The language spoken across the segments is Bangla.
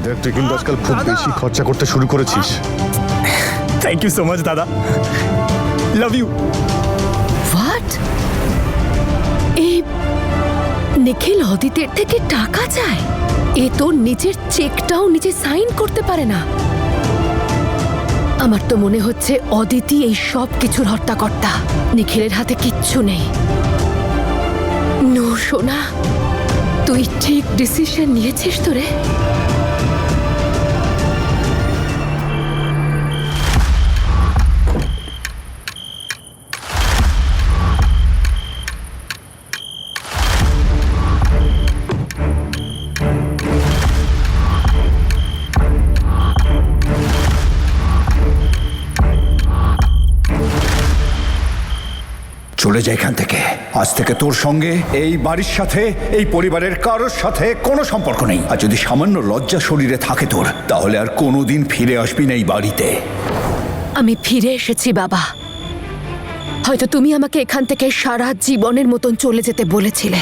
দেখ তুই কিন্তু আজকাল খুব বেশি খরচা করতে শুরু করেছিস। থ্যাংক ইউ সো মাচ দাদা, লাভ ইউ। হোয়াট? এই নিখিল অদিতের থেকে টাকা চায়? এ তো নিজের চেকটাও নিজে সাইন করতে পারে না। আমার তো মনে হচ্ছে অদিতি এই সব কিছুর হর্তাকর্তা। নিখিলের হাতে কিচ্ছু নেই। নো সোনা, তুই ঠিক ডিসিশন নিয়েছিস তো রে? চলে যায় এখান থেকে। আজ থেকে তোর সঙ্গে এই বাড়ির সাথে, এই পরিবারের কারোর সাথে কোনো সম্পর্ক নেই। আর যদি সামান্য লজ্জা শরীরে থাকে তোর, তাহলে আর কোনোদিন ফিরে আসবি না এই বাড়িতে। আমি ফিরে এসেছি বাবা। হয়তো তুমি আমাকে এখান থেকে সারা জীবনের মতন চলে যেতে বলেছিলে,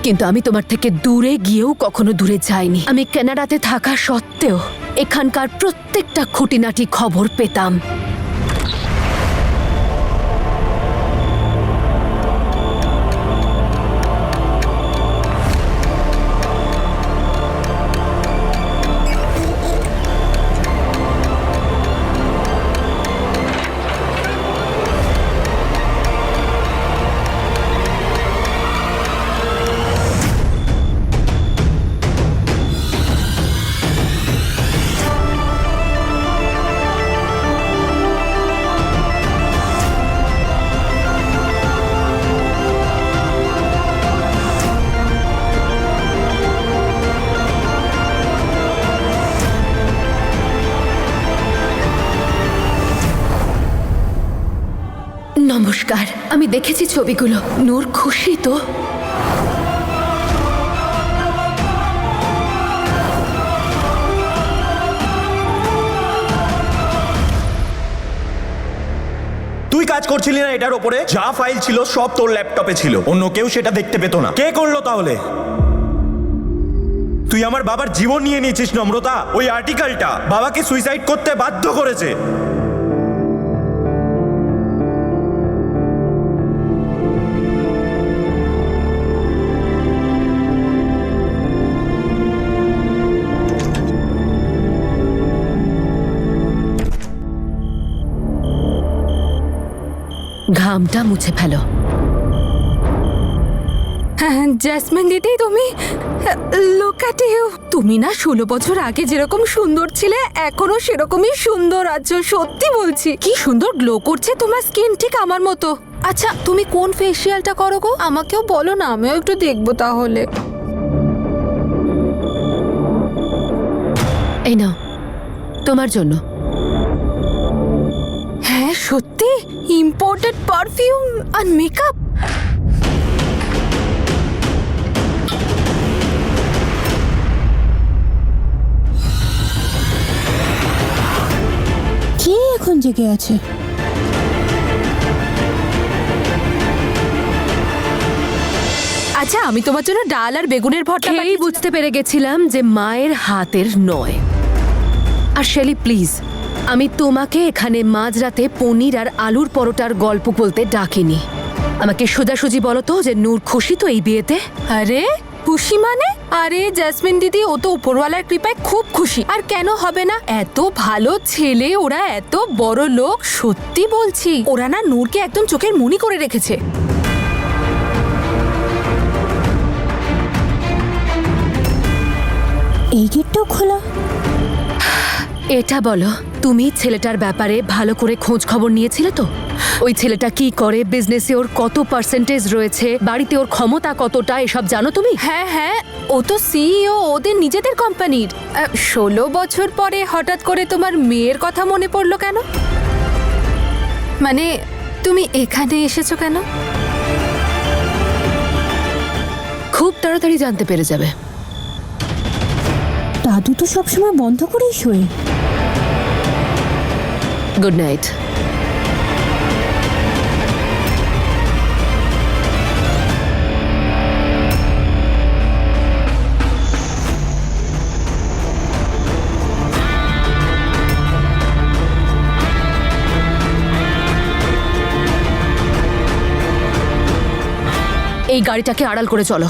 কিন্তু আমি তোমার থেকে দূরে গিয়েও কখনো দূরে যাইনি। আমি কানাডাতে থাকা সত্ত্বেও এখানকার প্রত্যেকটা খুঁটিনাটি খবর পেতাম। নমস্কার, আমি দেখেছি ছবিগুলো। নূর খুশি তো? তুই কাজ করছিলি না এটার ওপরে? যা ফাইল ছিল সব তোর ল্যাপটপে ছিল, অন্য কেউ সেটা দেখতে পেত না। কে করলো তাহলে? তুই আমার বাবার জীবন নিয়ে নিয়েছিস নম্রতা। ওই আর্টিকেলটা বাবাকে সুইসাইড করতে বাধ্য করেছে। ঘামটা মুছে ফেলো। হ্যাঁ জ্যাসমিন দিদি, তুমি লুক অ্যাট ইউ। তুমি না 16 বছর আগে যেরকম সুন্দর ছিলে, এখনো সেরকমই সুন্দর আছো। সত্যি বলছি, কি সুন্দর গ্লো করছে তোমার স্কিন, ঠিক আমার মতো। আচ্ছা, তুমি কোন ফেসিয়ালটা করো গো? আমাকেও বলো না, আমিও একটু দেখবো তাহলে। এই নাও, তোমার জন্য। হ্যাঁ সত্যি, ইম্পোর্টেড পারফিউম আর মেকআপ। কে এখন জেগে আছে? আচ্ছা, আমি তোমার জন্য ডাল আর বেগুনের ভর্তা খেয়েই বুঝতে পেরে গেছিলাম যে মায়ের হাতের নয়। আর শেলি প্লিজ, আমি তোমাকে এখানে মাঝরাতে পনির আর আলুর পরোটার গল্প বলতে ডাকিনি। আমাকে সোজাসুজি বলো তো যে নূর খুশি তো এই বিয়েতে? আরে খুশি মানে? আরে জ্যাসমিন দিদি, ও তো উপরওয়ালার কৃপায় খুব খুশি। আর কেন হবে না? এত ভালো ছেলে, ওরা এত বড় লোক। সত্যি বলছি, ওরা না নূরকে একদম চোখের মনি করে রেখেছে। এই গেটটাও খোলা। এটা বলো, তুমি ছেলেটার ব্যাপারে ভালো করে খোঁজ খবর নিয়েছিলে তো? ওই ছেলেটা কি করে, বিজনেসে ওর কত পার্সেন্টেজ রয়েছে, বাড়িতে ওর ক্ষমতা কতটা, এসব জানো তুমি? হ্যাঁ হ্যাঁ, ও তো সিইও ওদের নিজেদের কোম্পানির। 16 বছর পরে হঠাৎ করে তোমার মেয়ের কথা মনে পড়লো কেন? মানে তুমি এখানে এসেছো কেন? খুব তাড়াতাড়ি জানতে পেরে যাবে। দাদু তো সবসময় বন্ধ করেই শোয়। Good night. এই গাড়িটাকে আড়াল করে চলো।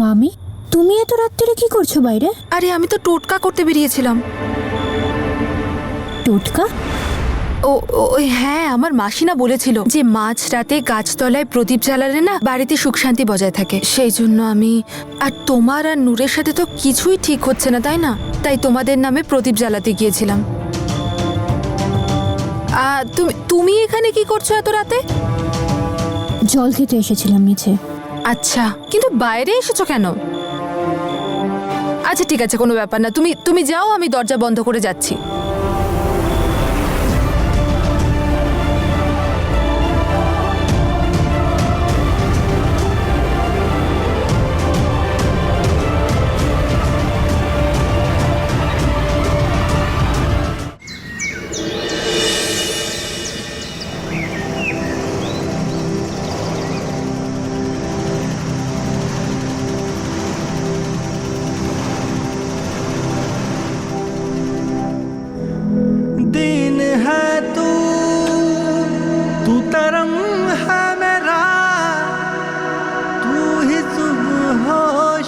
মামি, তুমি এত রাত্রে কি করছো বাইরে? আরে আমি তো টোটকা করতে বেরিয়েছিলাম। টোটকা? ওই হ্যাঁ, আমার মাসিনা বলেছিল যে মাঝ রাতে গাছতলায় প্রদীপ জ্বালালে না বাড়িতে সুখ শান্তি বজায় থাকে। সেই জন্য আমি, আর তোমার আর নূরের সাথে তো কিছুই ঠিক হচ্ছে না, তাই না? তাই তোমাদের নামে প্রদীপ জ্বালাতে গিয়েছিলাম। তুমি এখানে কি করছো এত রাতে? জল খেতে এসেছিলাম নিচে। আচ্ছা, কিন্তু বাইরে এসেছো কেন? আচ্ছা ঠিক আছে, কোনো ব্যাপার না, তুমি যাও, আমি দরজা বন্ধ করে যাচ্ছি। दिन है तू तरंग है मेरा, तू ही सुबह हो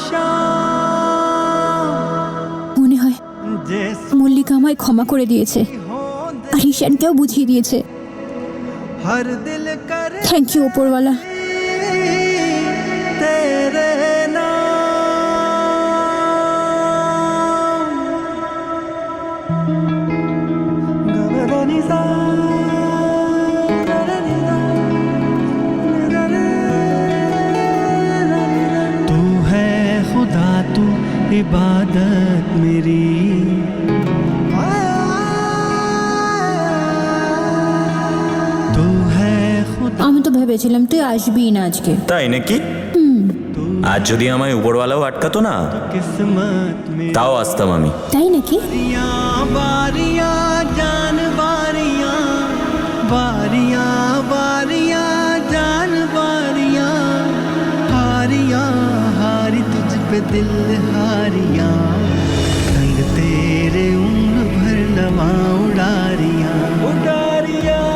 शाम। মনে হয় जैसे মল্লিকা আমায় ক্ষমা করে দিয়েছে, আর ঈশানকেও বুঝিয়ে দিয়েছে। हर दिल करे থ্যাংক ইউ ওপরওয়ালা। तेरे नाम। गबरनिसा, गबरनिसा, तू है खुदा, तू इबादत मेरी। तू है खुदा। আমি তো ভেবেছিলাম তুই আসবি না আজকে। তাই নাকি? আজ যদি আমায় উপরওয়ালাও আটকাতো না, किस्मत में তাও আসতাম আমি। তাই নাকি? बारियां जान बारियां, बारियां बारियां जान बारियां, हारियां हारी तुझ पे दिल हारियां, संग तेरे उम्र भर लवा उड़ारियां उड़ारियां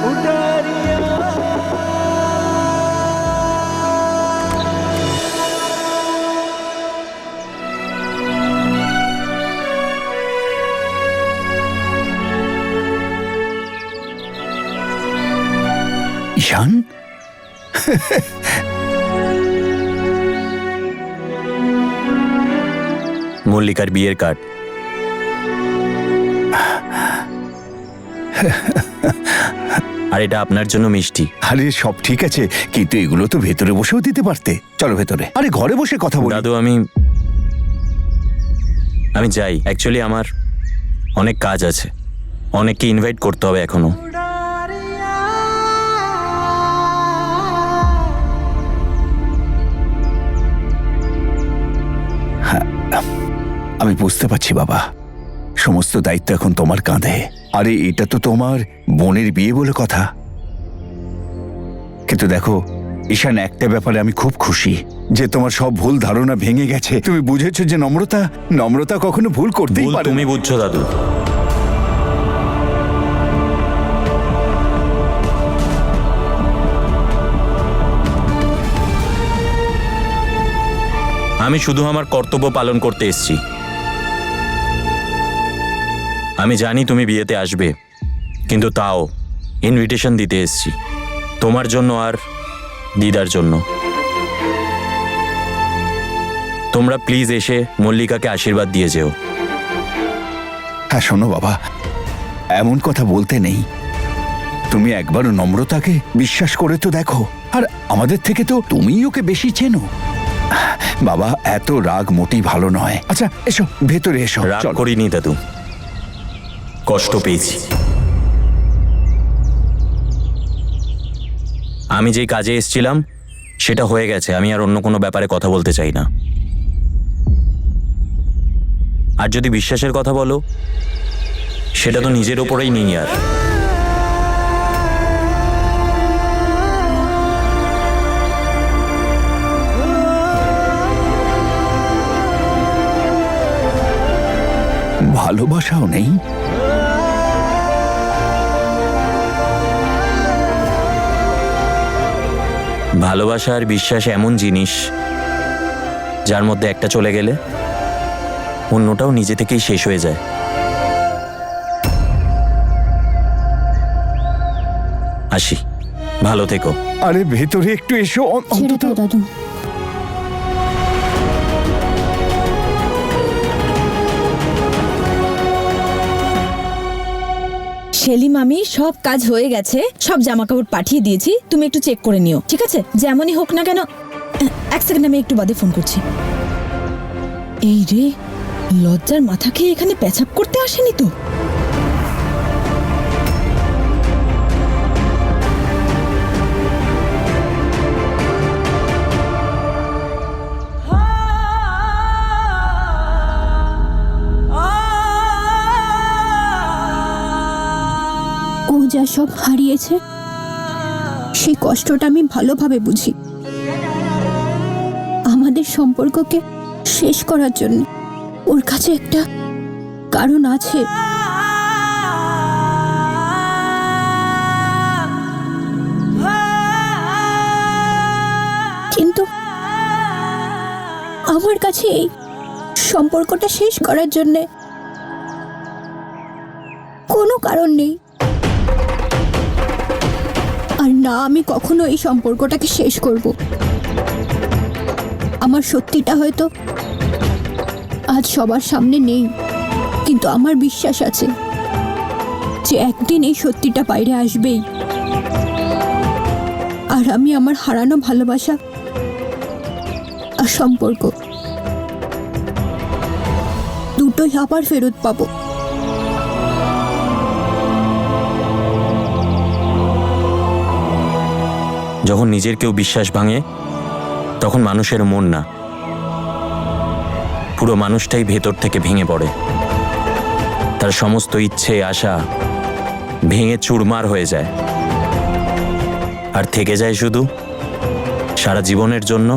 उड़ारियां। ঈশান, মল্লিকার বিয়ের কার্ড। আর এটা আপনার জন্য মিষ্টি। আরে সব ঠিক আছে, কিন্তু এগুলো তো ভেতরে বসেও দিতে পারতে। চলো ভেতরে। আরে ঘরে বসে কথা বলি। দাদু, আমি যাই। অ্যাকচুয়ালি আমার অনেক কাজ আছে, অনেককে ইনভাইট করতে হবে এখনো। আমি বুঝতে পারছি বাবা, সমস্ত দায়িত্ব এখন তোমার কাঁধে। আরে এটা তো তোমার বোনের বিয়ে বলে কথা। কিন্তু দেখো ঈশান, একটা ব্যাপারে আমি খুব খুশি যে তোমার সব ভুল ধারণা ভেঙে গেছে। তুমি বুঝেছো যে নম্রতা কখনো ভুল করতেই ভুল পারে তুমি না। বুঝছো দাদু। আমি শুধু আমার কর্তব্য পালন করতে এসেছি। আমি জানি তুমি বিয়েতে আসবে, কিন্তু তাও ইনভিটেশন দিতে এসেছি, তোমার জন্য আর দিদার জন্য। তোমরা প্লিজ এসে মল্লিকাকে আশীর্বাদ দিয়ে যেও। হ্যাঁ শোনো বাবা, এমন কথা বলতে নেই। তুমি একবারও নম্রতাকে বিশ্বাস করে তো দেখো। আর আমাদের থেকে তো তুমিই ওকে বেশি চেনো। বাবা, এত রাগ মোটেই ভালো নয়। আচ্ছা এসো, ভেতরে এসো। রাগ চলো। করিনি দাদু, কষ্ট পেয়েছি। আমি যেই কাজে এসেছিলাম সেটা হয়ে গেছে। আমি আর অন্য কোনো ব্যাপারে কথা বলতে চাই না। আর যদি বিশ্বাসের কথা বলো, সেটা তো নিজের ওপরেই নেই আর। ভালোবাসাও নেই? ভালোবাসা আর বিশ্বাস এমন জিনিস, যার মধ্যে একটা চলে গেলে অন্যটাও নিজে থেকেই শেষ হয়ে যায়। আসি, ভালো থেকো। আরে ভেতরে একটু এসো ছেড়ে দাও দাদু। সেলিম, আমি সব কাজ হয়ে গেছে, সব জামা কাপড় পাঠিয়ে দিয়েছি, তুমি একটু চেক করে নিও, ঠিক আছে? যেমনই হোক না কেন। এক সেকেন্ড, আমি একটু বাদে ফোন করছি। এই রে, লজ্জার মাথা খেয়ে এখানে পেছাব করতে আসেনি তো? ও যা সব হারিয়েছে সেই কষ্টটা আমি ভালোভাবে বুঝি। আমাদের সম্পর্ককে শেষ করার জন্য ওর কাছে একটা কারণ আছে। কিন্তু আমার কাছে এই সম্পর্কটা শেষ করার জন্য কোনো কারণ নেই। আর না, আমি কখনো এই সম্পর্কটাকে শেষ করব। আমার সত্যিটা হয়তো আজ সবার সামনে নেই, কিন্তু আমার বিশ্বাস আছে যে একদিন এই সত্যিটা বাইরে আসবেই। আর আমি আমার হারানো ভালোবাসা আর সম্পর্ক দুটোই আবার ফেরত পাবো। যখন নিজের কেউ বিশ্বাস ভাঙে, তখন মানুষের মন না, পুরো মানুষটাই ভেতর থেকে ভেঙে পড়ে। তার সমস্ত ইচ্ছে আশা ভেঙে চুরমার হয়ে যায়, আর থেকে যায় শুধু সারা জীবনের জন্য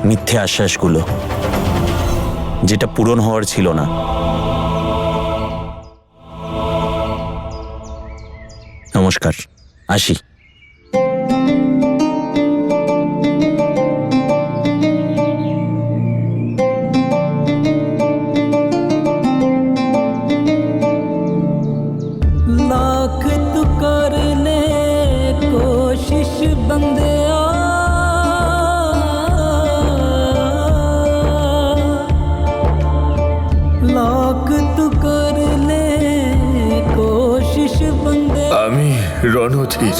মিথ্যে আশ্বাসগুলো, যেটা পূরণ হওয়ার ছিল না। নমস্কার, আসি। लाख तू कर ले कोशिश बंदे लाख तू कर ले कोशिश बंदे আমি রণধীর,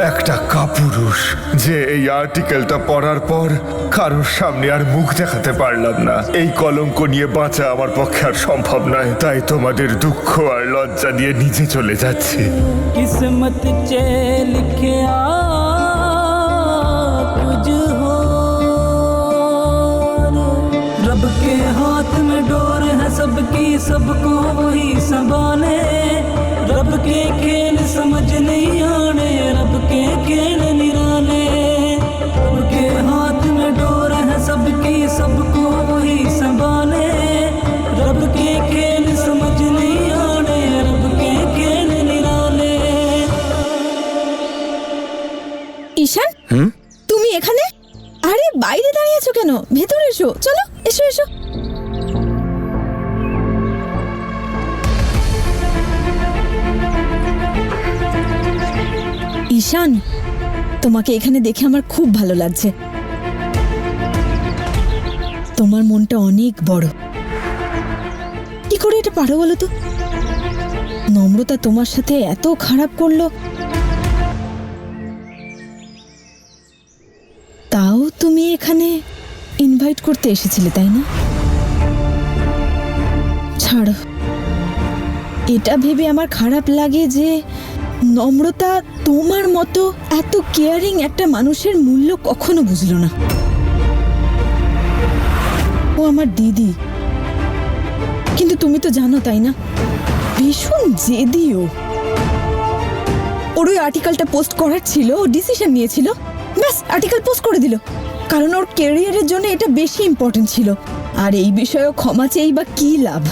একটা কাপুরুষ, যে এই আর্টিকেলটা পড়ার পর কারোর সামনে আর মুখ দেখাতে পারলাম না। এই কলঙ্ক নিয়ে বাঁচা আমার পক্ষে আর সম্ভব নয়, তাই তোমাদের দুঃখ আর লজ্জা নিয়ে নিজে চলে যাচ্ছি। किस्मत चे लिखे कुछ हो रब के हाथ में डोर है सबकी, सबको वही संभाले। रब के खेल समझ नहीं आने, रब के खेल निराले। रब के हाथ में डोर है सबकी, सबको वही संभाले। रब के खेल समझ नहीं आने, रब के खेल निराले। ঈশান, তুমি এখানে? আরে বাইরে দাঁড়িয়ে আছো কেন? ভেতরে এসো, চলো, এসো এসো। ঈশান, তোমাকে এখানে দেখে আমার খুব ভালো লাগছে। তোমার মনটা অনেক বড়। কি করে এটা পারো বলো তো? নম্রতা তোমার সাথে এত খারাপ করলো, তাও তুমি এখানে ইনভাইট করতে এসেছিলে, তাই না? ছাড়ো, এটা ভেবে আমার খারাপ লাগে যে নম্রতা তোমার মতো এত কেয়ারিং একটা মানুষের মূল্য কখনো বুঝলো না। ও আমার দিদি, কিন্তু তুমি তো জানো তাই না, ভীষণ জেদিও। ওর ওই আর্টিকেলটা পোস্ট করার ছিল, ও ডিসিশন নিয়েছিল, ব্যাস আর্টিকেল পোস্ট করে দিল, কারণ ওর ক্যারিয়ারের জন্য এটা বেশি ইম্পর্টেন্ট ছিল। আর এই বিষয়েও ক্ষমা চেয়েই বা কি লাভ?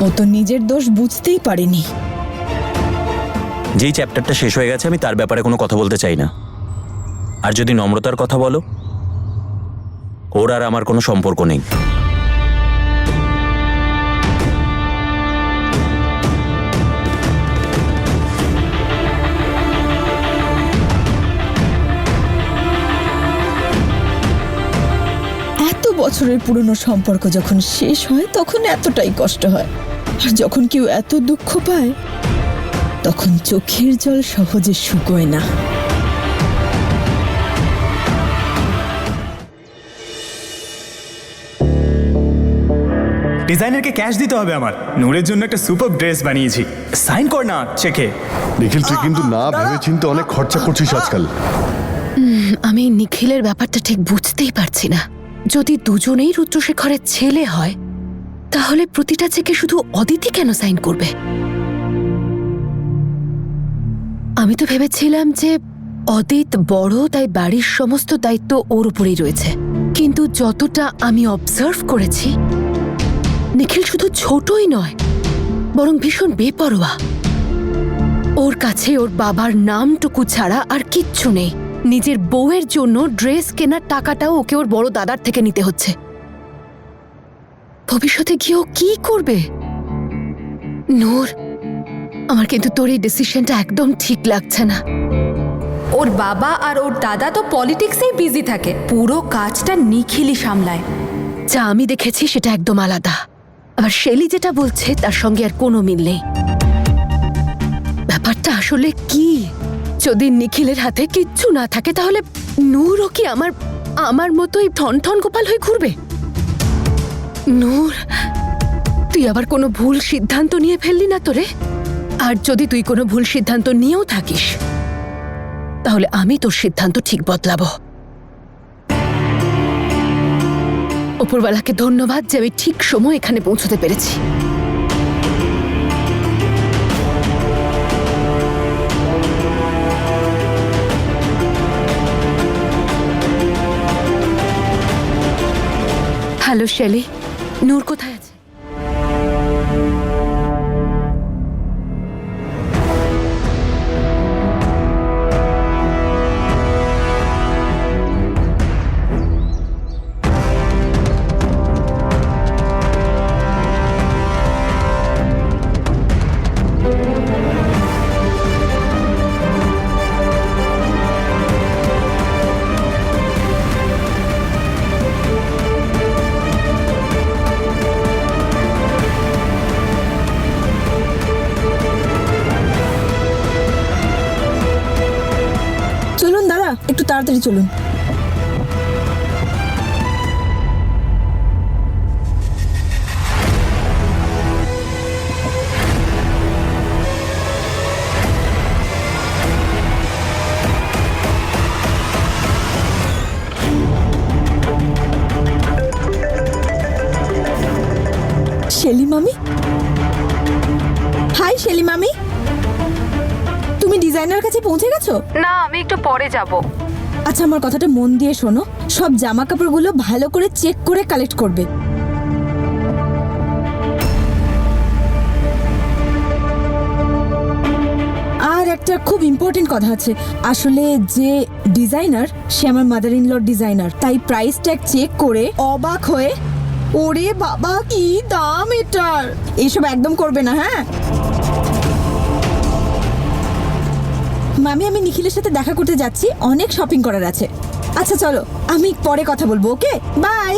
ও তো নিজের দোষ বুঝতেই পারেনি। যেই চ্যাপ্টারটা শেষ হয়ে গেছে আমি তার ব্যাপারে কোনো কথা বলতে চাই না। আর যদি নম্রতার কথা বলো, ওর আর আমার কোনো সম্পর্ক নেই। এত বছরের পুরনো সম্পর্ক যখন শেষ হয় তখন এতটাই কষ্ট হয়, আর যখন কেউ এত দুঃখ পায় তখন চোখের জল সহজে শুকোয় না। ডিজাইনারকে ক্যাশ দিতে হবে আমার। নূরের জন্য একটা সুপার ড্রেস বানিয়েছি, সাইন কর না চেকে। নিখিল, তুই কিন্তু না ভেবে চিন্তে অনেক খরচা করছিস আজকাল। আমি নিখিলের ব্যাপারটা ঠিক বুঝতেই পারছি না। যদি দুজনেই রুদ্রশেখরের ছেলে হয় তাহলে প্রতিটা চেকে শুধু অদিতি কেন সাইন করবে? আমি তো ভেবেছিলাম যে অদিত বড়, তাই বাড়ির সমস্ত দায়িত্ব ওর উপরেই রয়েছে। কিন্তু যতটা আমি অবজার্ভ করেছি, নিখিল শুধু ছোটই নয়, বরং ভীষণ বেপরোয়া। ওর কাছে ওর বাবার নামটুকু ছাড়া আর কিচ্ছু নেই। নিজের বউয়ের জন্য ড্রেস কেনার টাকাটাও ওকে ওর বড় দাদার থেকে নিতে হচ্ছে। ভবিষ্যতে গিয়ে ও কি করবে? নূর, আমার কিন্তু তোর এই ডিসিশনটা একদম ঠিক লাগছে না। ওর বাবা আর ওর দাদা তো পলিটিক্সেই বিজি থাকে, পুরো কাজটা নিখিলই সামলায়। যা আমি দেখেছি সেটা একদম আলাদা। আবার শেলি যেটা বলছে তার সঙ্গে আর কোনো মিল নেই। ব্যাপারটা আসলে কি? যদি নিখিলের হাতে কিচ্ছু না থাকে তাহলে নূরও কি আমার মতোই ঠন গোপাল হয়ে ঘুরবে? নূর, তুই আবার কোনো ভুল সিদ্ধান্ত নিয়ে ফেললি না তোরে? আর যদি তুই কোনো ভুল সিদ্ধান্ত নিয়েও থাকিস তাহলে আমি তোর সিদ্ধান্ত ঠিক বদলাবো। উপরওয়ালাকে ধন্যবাদ যে আমি ঠিক সময় এখানে পৌঁছতে পেরেছি। হ্যালো শেলি, নূর কোথায় আছে? চলুন দাদা, একটু তাড়াতাড়ি চলুন। শেলি মামি, হাই শেলি মামি, তুমি ডিজাইনার কাছে পৌঁছে গেছো? না, আমি একটু পরে যাব। আচ্ছা, আমার কথাটা মন দিয়ে শোনো। সব জামা কাপড়গুলো ভালো করে চেক করে কালেক্ট করবে। আর একটা খুব ইম্পর্টেন্ট কথা আছে। আসলে যে ডিজাইনার, সে আমার মাদার ইন লর ডিজাইনার, তাই প্রাইস ট্যাগ চেক করে অবাক হয়ে, ওরে বাবা কি দাম এটার, এইসব একদম করবে না। হ্যাঁ মামি, আমি নিখিলের সাথে দেখা করতে যাচ্ছি, অনেক শপিং করার আছে। আচ্ছা চলো, আমি পরে কথা বলবো। ওকে, বাই।